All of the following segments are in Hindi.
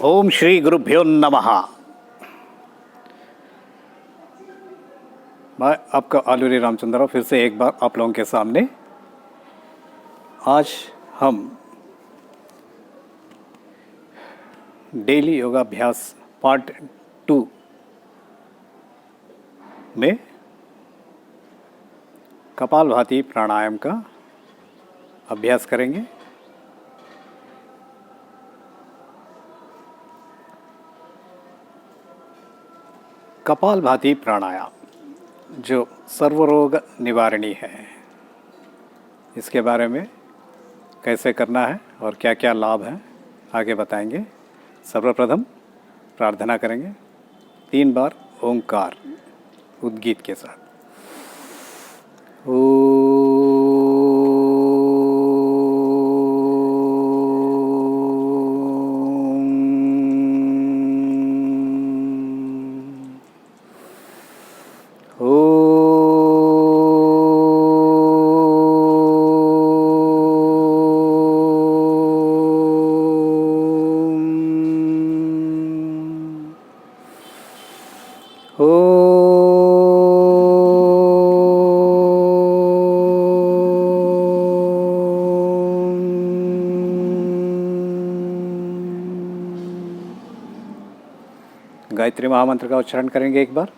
ओम श्री गुरुभ्यो नमः। मैं आपका आलूरी रामचंद्र फिर से एक बार आप लोगों के सामने। आज हम डेली योगाभ्यास पार्ट 2 में कपालभाति प्राणायाम का अभ्यास करेंगे। कपालभाति प्राणायाम जो सर्वरोग निवारणी है, इसके बारे में कैसे करना है और क्या क्या लाभ हैं आगे बताएंगे। सर्वप्रथम प्रार्थना करेंगे 3 बार ओंकार उद्गीत के साथ। गायत्री महामंत्र का उच्चारण करेंगे एक बार।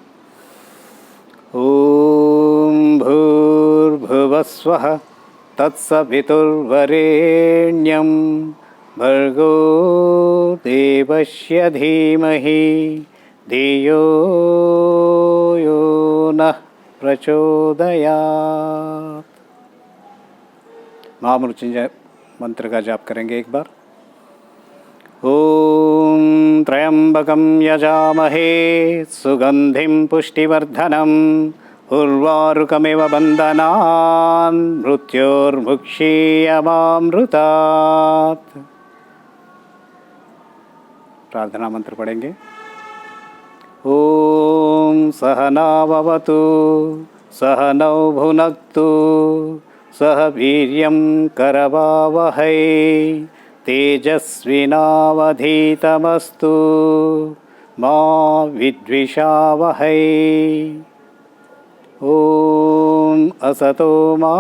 ओम भूर्भुवस्वः तत्सवितुर्वरेण्यं भर्गो देवस्य धीमहि धियो यो नः प्रचोदयात्। महामृत्युंजय मंत्र का जाप करेंगे एक बार। ओम त्र्यंबकं यजामहे सुगंधिं पुष्टिवर्धनम् उर्वारुकमिव बन्धनान् मृत्योर्मुक्षीयमामृतात्। प्रार्थना मंत्र पढ़ेंगे। ओम सहना भवतु सहनौ भुनक्तु सह वीर्यं करवावहै तेजस्विनावधीतमस्तु मा विद्विषावहै। ओम असतो मा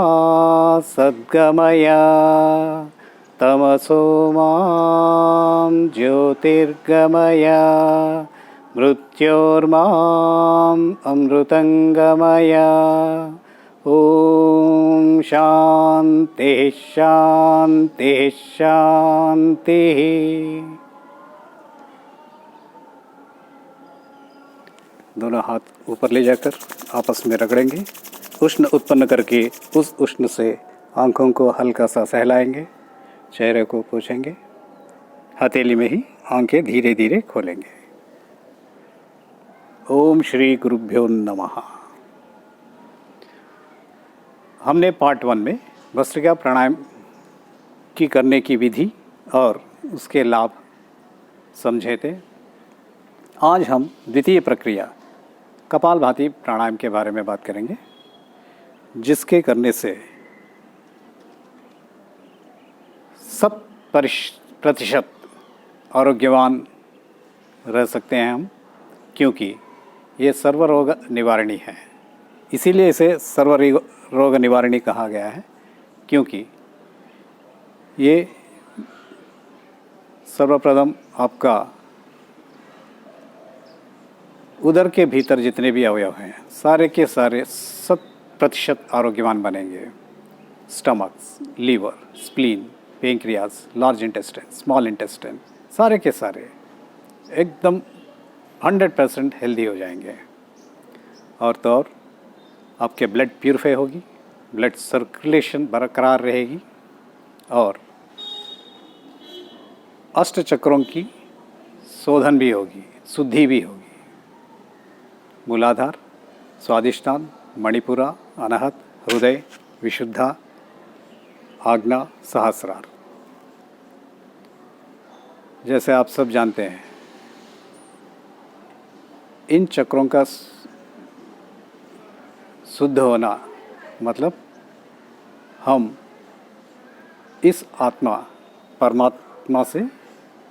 सद्गमय तमसो मा ज्योतिर्गमय मृत्योर्माम् अमृतंगमय। ओम शांति शांति शांति। दोनों हाथ ऊपर ले जाकर आपस में रगड़ेंगे। उष्ण उत्पन्न करके उस उष्ण से आंखों को हल्का सा सहलाएंगे, चेहरे को पोंछेंगे, हथेली में ही आंखें धीरे धीरे खोलेंगे। ओम श्री गुरुभ्यो नमः। हमने पार्ट 1 में भस्त्रिका प्राणायाम की करने की विधि और उसके लाभ समझे थे। आज हम द्वितीय प्रक्रिया कपालभाति प्राणायाम के बारे में बात करेंगे, जिसके करने से 100% आरोग्यवान रह सकते हैं हम, क्योंकि ये सर्वरोग निवारणी है। इसीलिए इसे सर्वरोग निवारणी कहा गया है, क्योंकि ये सर्वप्रथम आपका उदर के भीतर जितने भी अवयव हैं सारे के सारे 100% आरोग्यवान बनेंगे। Stomach, liver, spleen, pancreas, large intestine, small intestine, सारे के सारे एकदम 100% हेल्दी हो जाएंगे। और तो और आपके ब्लड प्यूरिफाई होगी, ब्लड सर्कुलेशन बरकरार रहेगी और अष्ट चक्रों की शोधन भी होगी, शुद्धि भी होगी। मूलाधार, स्वादिष्ठान, मणिपुरा, अनाहत, हृदय, विशुद्धा, आज्ञा, सहस्रार। जैसे आप सब जानते हैं, इन चक्रों का शुद्ध होना मतलब हम इस आत्मा परमात्मा से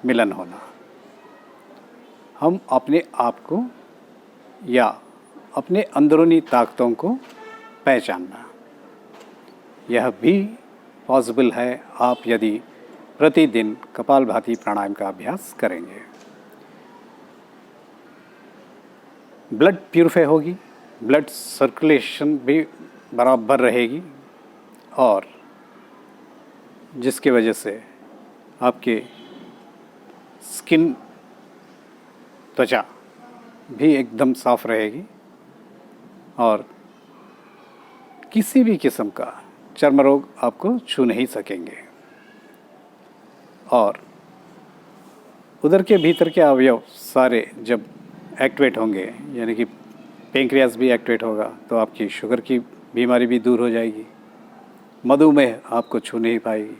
मिलन होना। हम अपने आप को या अपने अंदरूनी ताकतों को पहचानना, यह भी पॉसिबल है आप यदि प्रतिदिन कपालभाति प्राणायाम का अभ्यास करेंगे। ब्लड प्यूरिफाई होगी, ब्लड सर्कुलेशन भी बराबर रहेगी, और जिसकी वजह से आपके स्किन, त्वचा भी एकदम साफ रहेगी और किसी भी किस्म का चर्म रोग आपको छू नहीं सकेंगे। और उदर के भीतर के अवयव सारे जब एक्टिवेट होंगे, यानी कि पेंक्रियास भी एक्टिवेट होगा, तो आपकी शुगर की बीमारी भी दूर हो जाएगी, मधुमेह आपको छू नहीं पाएगी,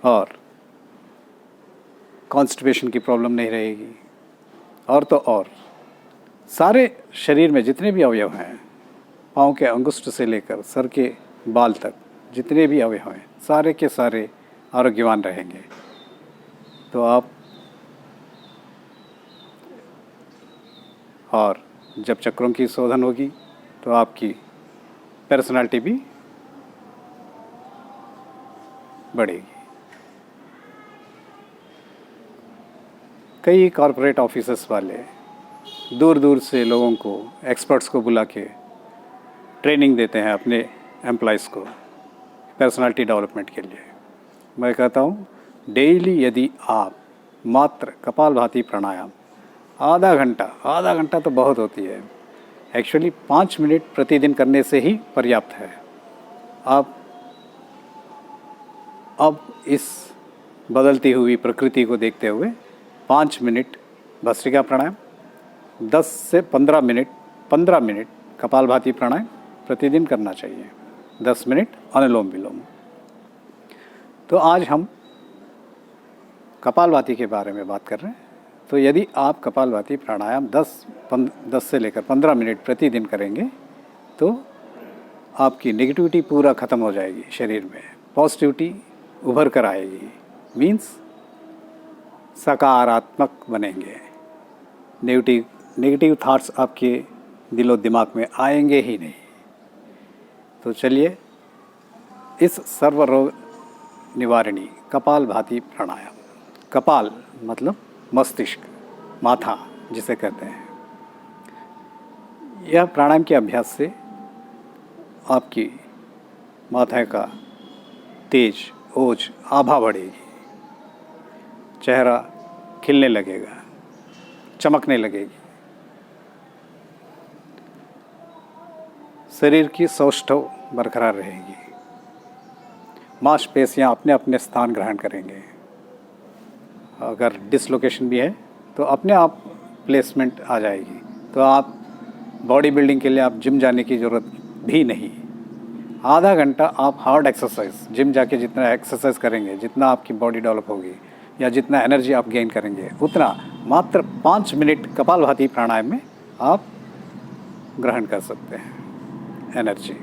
और कॉन्स्टिपेशन की प्रॉब्लम नहीं रहेगी। और तो और सारे शरीर में जितने भी अवयव हैं, पाँव के अंगुष्ठ से लेकर सर के बाल तक जितने भी अवयव हैं, सारे के सारे आरोग्यवान रहेंगे। तो आप, और जब चक्रों की शोधन होगी तो आपकी पर्सनालिटी भी बढ़ेगी। कई कॉरपोरेट ऑफिसेस वाले दूर दूर से लोगों को, एक्सपर्ट्स को बुला के ट्रेनिंग देते हैं अपने एम्प्लॉइज़ को पर्सनालिटी डेवलपमेंट के लिए। मैं कहता हूँ डेली यदि आप मात्र कपालभाति प्राणायाम आधा घंटा तो बहुत होती है, एक्चुअली 5 मिनट प्रतिदिन करने से ही पर्याप्त है। आप अब इस बदलती हुई प्रकृति को देखते हुए 5 मिनट भस्त्रिका प्राणायाम, 10 से 15 मिनट कपालभाति प्राणायाम प्रतिदिन करना चाहिए, 10 मिनट अनुलोम विलोम। तो आज हम कपालभाति के बारे में बात कर रहे हैं। तो यदि आप कपालभाति प्राणायाम 10 से लेकर 15 मिनट प्रतिदिन करेंगे तो आपकी नेगेटिविटी पूरा ख़त्म हो जाएगी, शरीर में पॉजिटिविटी उभर कर आएगी, मीन्स सकारात्मक बनेंगे। नेगेटिव थॉट्स आपके दिलो दिमाग में आएंगे ही नहीं। तो चलिए इस सर्व रोग निवारणी कपालभाति प्राणायाम, कपाल मतलब मस्तिष्क, माथा जिसे कहते हैं, यह प्राणायाम के अभ्यास से आपकी माथा का तेज, ओज, आभा बढ़ेगी, चेहरा खिलने लगेगा, चमकने लगेगी, शरीर की सौष्ठव बरकरार रहेगी, मांसपेशियां अपने अपने स्थान ग्रहण करेंगे। अगर डिसलोकेशन भी है तो अपने आप प्लेसमेंट आ जाएगी। तो आप बॉडी बिल्डिंग के लिए आप जिम जाने की ज़रूरत भी नहीं। आधा घंटा आप हार्ड एक्सरसाइज, जिम जाके जितना एक्सरसाइज करेंगे, जितना आपकी बॉडी डेवलप होगी या जितना एनर्जी आप गेन करेंगे, उतना मात्र 5 मिनट कपालभाति प्राणायाम में आप ग्रहण कर सकते हैं। एनर्जी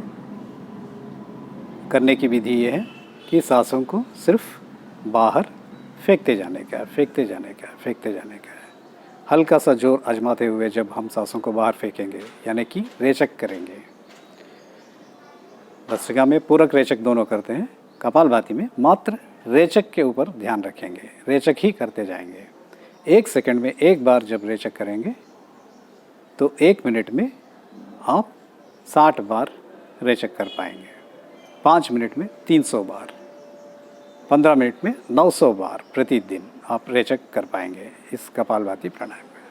करने की विधि ये है कि सांसों को सिर्फ बाहर फेंकते जाने का है। हल्का सा जोर आजमाते हुए जब हम सांसों को बाहर फेंकेंगे, यानी कि रेचक करेंगे। भस्त्रिका में पूरक रेचक दोनों करते हैं, कपालभाति में मात्र रेचक के ऊपर ध्यान रखेंगे, रेचक ही करते जाएंगे। 1 सेकंड में एक बार जब रेचक करेंगे तो 1 मिनट में आप 60 बार रेचक कर पाएंगे, 5 मिनट में 300 बार, 15 मिनट में 900 बार प्रतिदिन आप रेचक कर पाएंगे इस कपालभाति प्राणायाम में।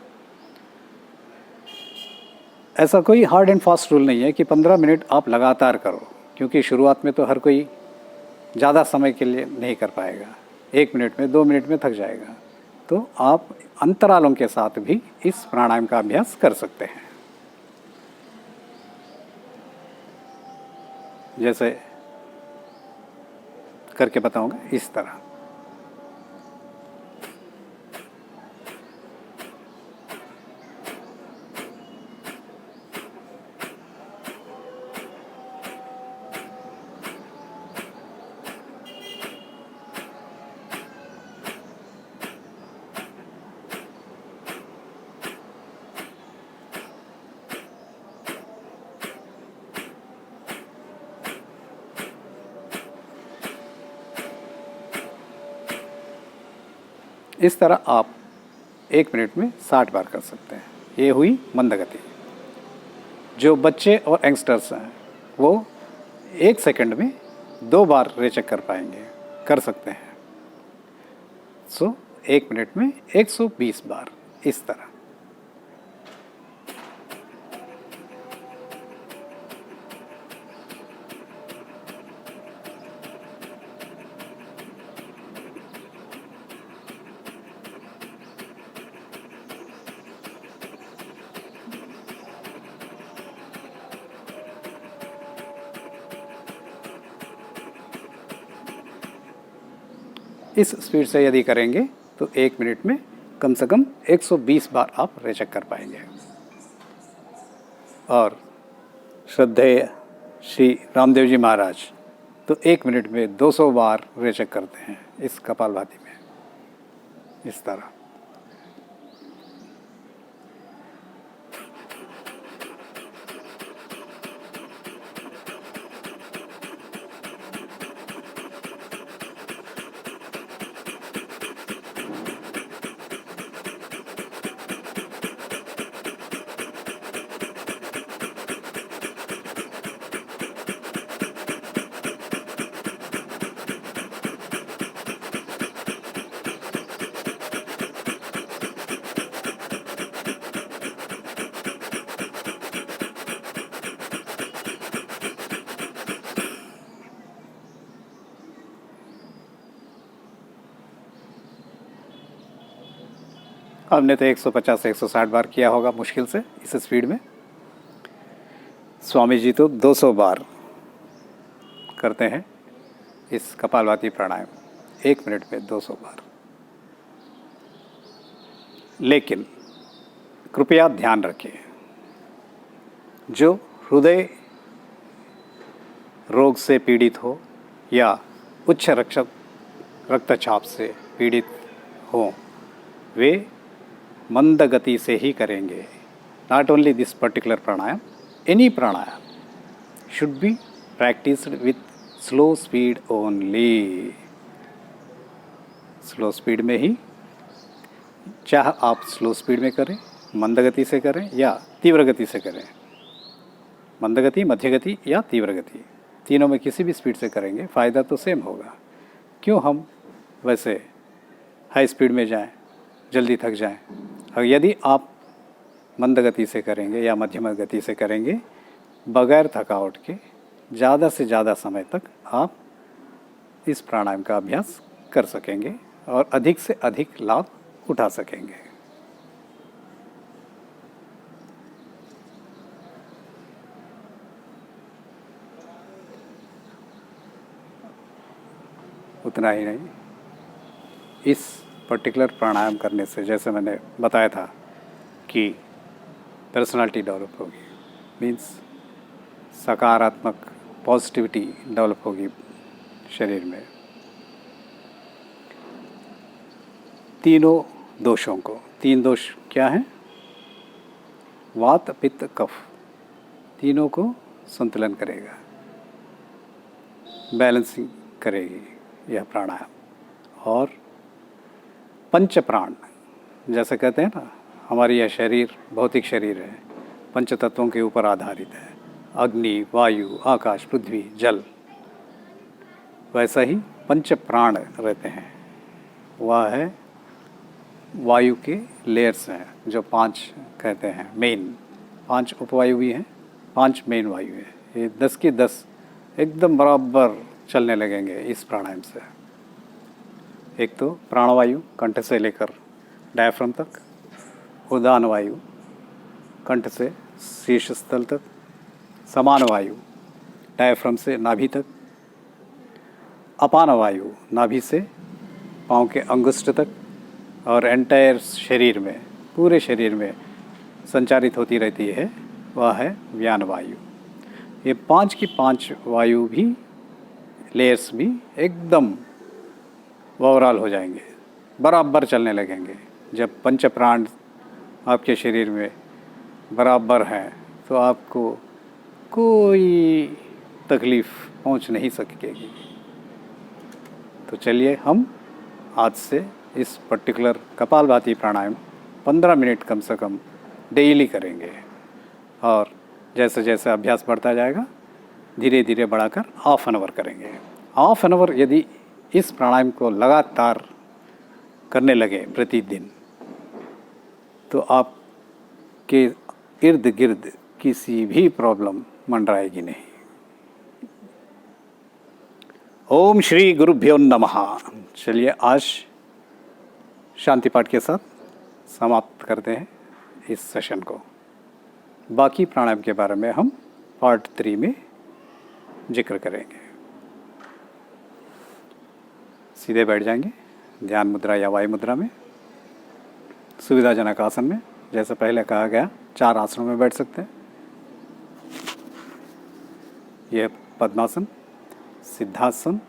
ऐसा कोई हार्ड एंड फास्ट रूल नहीं है कि 15 मिनट आप लगातार करो, क्योंकि शुरुआत में तो हर कोई ज़्यादा समय के लिए नहीं कर पाएगा, 1 मिनट में 2 मिनट में थक जाएगा। तो आप अंतरालों के साथ भी इस प्राणायाम का अभ्यास कर सकते हैं। जैसे करके बताऊंगा इस तरह। इस तरह आप 1 मिनट में 60 बार कर सकते हैं। ये हुई मंद गति। जो बच्चे और यंगस्टर्स हैं वो 1 सेकंड में 2 बार रेचक कर पाएंगे, कर सकते हैं। सो 1 मिनट में 120 बार, इस तरह। इस स्पीड से यदि करेंगे तो 1 मिनट में कम से कम 120 बार आप रेचक कर पाएंगे। और श्रद्धेय श्री रामदेव जी महाराज तो 1 मिनट में 200 बार रेचक करते हैं इस कपालभाति में, इस तरह। हमने तो 150 से 160 बार किया होगा मुश्किल से इस स्पीड में। स्वामी जी तो 200 बार करते हैं इस कपालभाति प्राणायाम, 1 मिनट में 200 बार। लेकिन कृपया ध्यान रखें, जो हृदय रोग से पीड़ित हो या उच्च रक्तचाप से पीड़ित हो, वे मंद गति से ही करेंगे। Not only this particular pranayama, any pranayama should be practised with slow speed only. Slow speed में ही, चाहे आप स्लो स्पीड में करें, मंद गति से करें या तीव्र गति से करें, मंद गति, मध्य गति या तीव्र गति, तीनों में किसी भी स्पीड से करेंगे फ़ायदा तो सेम होगा। क्यों हम वैसे हाई स्पीड में जाएं, जल्दी थक जाएं। और यदि आप मंद गति से करेंगे या मध्यम गति से करेंगे, बगैर थकावट के ज़्यादा से ज़्यादा समय तक आप इस प्राणायाम का अभ्यास कर सकेंगे और अधिक से अधिक लाभ उठा सकेंगे। उतना ही नहीं, इस पर्टिकुलर प्राणायाम करने से, जैसे मैंने बताया था कि पर्सनालिटी डेवलप होगी, मीन्स सकारात्मक पॉजिटिविटी डेवलप होगी शरीर में। तीनों दोषों को, 3 दोष क्या हैं? वात, पित्त, कफ, तीनों को संतुलन करेगा, बैलेंसिंग करेगी यह प्राणायाम। और पंच प्राण, जैसे कहते हैं ना, हमारी यह शरीर भौतिक शरीर है, पंच तत्वों के ऊपर आधारित है, अग्नि, वायु, आकाश, पृथ्वी, जल। वैसा ही पंच प्राण रहते हैं। वह है वायु के लेयर्स हैं, जो 5 कहते हैं मेन, 5 उपवायु भी हैं, 5 मेन वायु है। ये 10 की 10 एकदम बराबर चलने लगेंगे इस प्राणायाम से। एक तो प्राणवायु कंठ से लेकर डायफ्राम तक, उदान वायु कंठ से शीर्ष स्थल तक, समान वायु डायफ्राम से नाभि तक, अपान वायु नाभि से पाँव के अंगुष्ठ तक, और एंटायर शरीर में, पूरे शरीर में संचारित होती रहती है, वह है व्यान वायु। ये 5 की 5 वायु भी, लेयर्स भी एकदम ओवरऑल हो जाएंगे, बराबर चलने लगेंगे। जब पंच प्राण आपके शरीर में बराबर हैं तो आपको कोई तकलीफ़ पहुंच नहीं सकेगी। तो चलिए हम आज से इस पर्टिकुलर कपालभाति प्राणायाम 15 मिनट कम से कम डेली करेंगे और जैसे जैसे अभ्यास बढ़ता जाएगा धीरे धीरे बढ़ाकर हाफ एन आवर करेंगे। हाफ एन आवर यदि इस प्राणायाम को लगातार करने लगे प्रतिदिन तो आपके इर्द गिर्द किसी भी प्रॉब्लम मंडराएगी नहीं। ओम श्री गुरुभ्यो नमः। चलिए आज शांति पाठ के साथ समाप्त करते हैं इस सेशन को। बाकी प्राणायाम के बारे में हम पार्ट 3 में जिक्र करेंगे। सीधे बैठ जाएंगे ध्यान मुद्रा या वायु मुद्रा में, सुविधाजनक आसन में। जैसे पहले कहा गया 4 आसनों में बैठ सकते हैं। यह पद्मासन, सिद्धासन,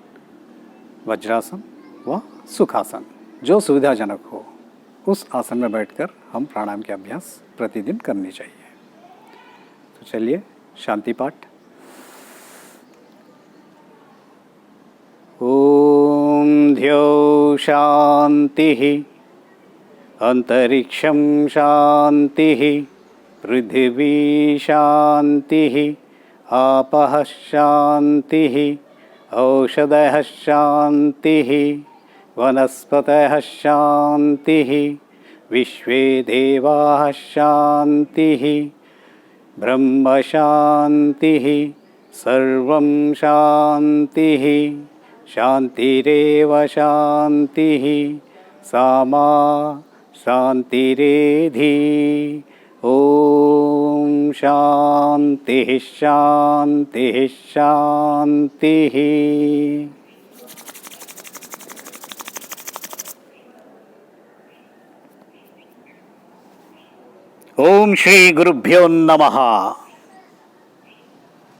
वज्रासन व सुखासन, जो सुविधाजनक हो उस आसन में बैठकर हम प्राणायाम के अभ्यास प्रतिदिन करनी चाहिए। तो चलिए शांति पाठ। ओम ध्यो शांतिः, अंतरिक्षं शांतिः, पृथिवी शांतिः, आपः शांतिः, औषधयः शांतिः, वनस्पतयः शांतिः, विश्वे देवाः शांतिः, ब्रह्म शांतिः, सर्वं शांतिः, शांतिरेव शांतिः, सामा शांतिरेधि। ओम शांतिः शांतिः शांतिः। ओम श्री गुरुभ्यो नमः।